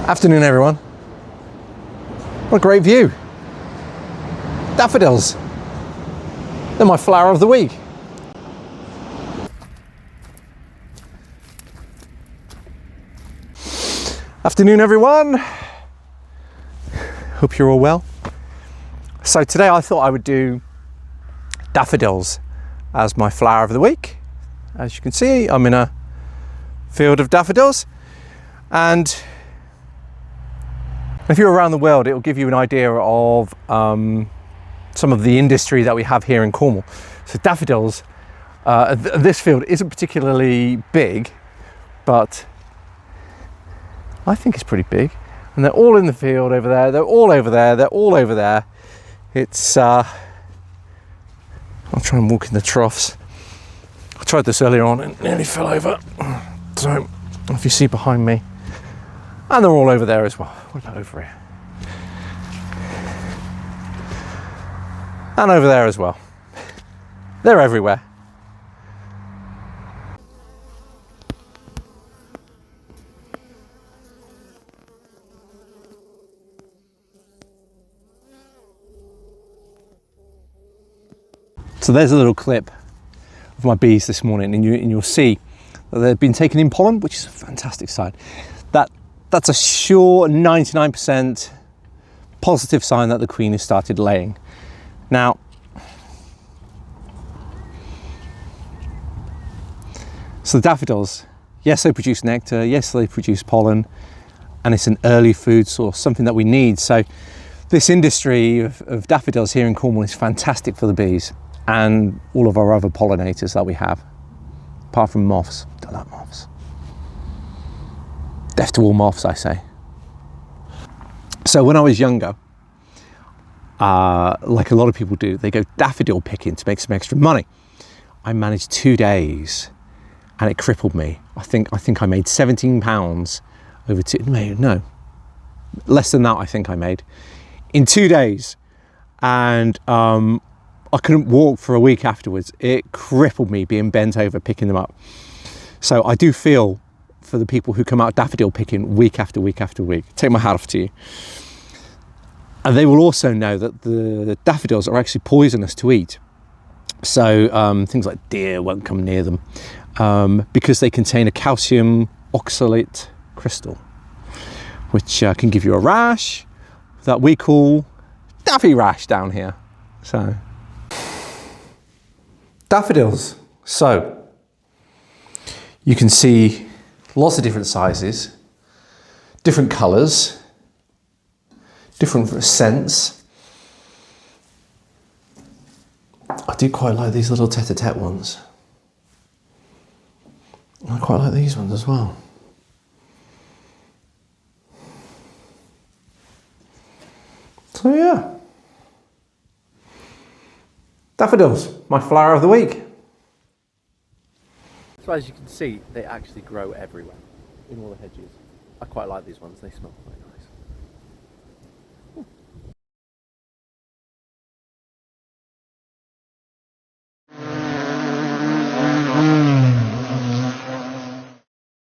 Afternoon, everyone. What a great view. Daffodils. They're my flower of the week. Afternoon, everyone. Hope you're all well. So today I thought I would do daffodils as my flower of the week. As you can see, I'm in a field of daffodils, and if you're around the world, it will give you an idea of some of the industry that we have here in Cornwall. So daffodils, this field isn't particularly big, but I think it's pretty big. And they're all in the field over there. They're all over there. They're all over there. It's, I'll try and walk in the troughs. I tried this earlier on and nearly fell over. So if you see behind me, and they're all over there as well. What about over here? And over there as well. They're everywhere. So there's a little clip of my bees this morning, and you'll see that they've been taking in pollen, which is a fantastic sign. That's a sure 99% positive sign that the queen has started laying. Now, so the daffodils, yes, they produce nectar, yes, they produce pollen, and it's an early food source, something that we need. So this industry of daffodils here in Cornwall is fantastic for the bees and all of our other pollinators that we have, apart from moths. Don't like moths. Death to all moths, I say. So when I was younger, like a lot of people do, they go daffodil picking to make some extra money. I managed 2 days and it crippled me. I think I made £17 over no, less than that I think I made in 2 days. And I couldn't walk for a week afterwards. It crippled me being bent over picking them up. So I do feel for the people who come out daffodil picking week after week after week. Take my hat off to you. And they will also know that the daffodils are actually poisonous to eat. So things like deer won't come near them because they contain a calcium oxalate crystal, which can give you a rash that we call Daffy Rash down here. So daffodils. So you can see lots of different sizes, different colours, different scents. I do quite like these little tete-a-tete ones. I quite like these ones as well. So yeah, daffodils, my flower of the week. So as you can see, they actually grow everywhere, in all the hedges. I quite like these ones, they smell quite nice.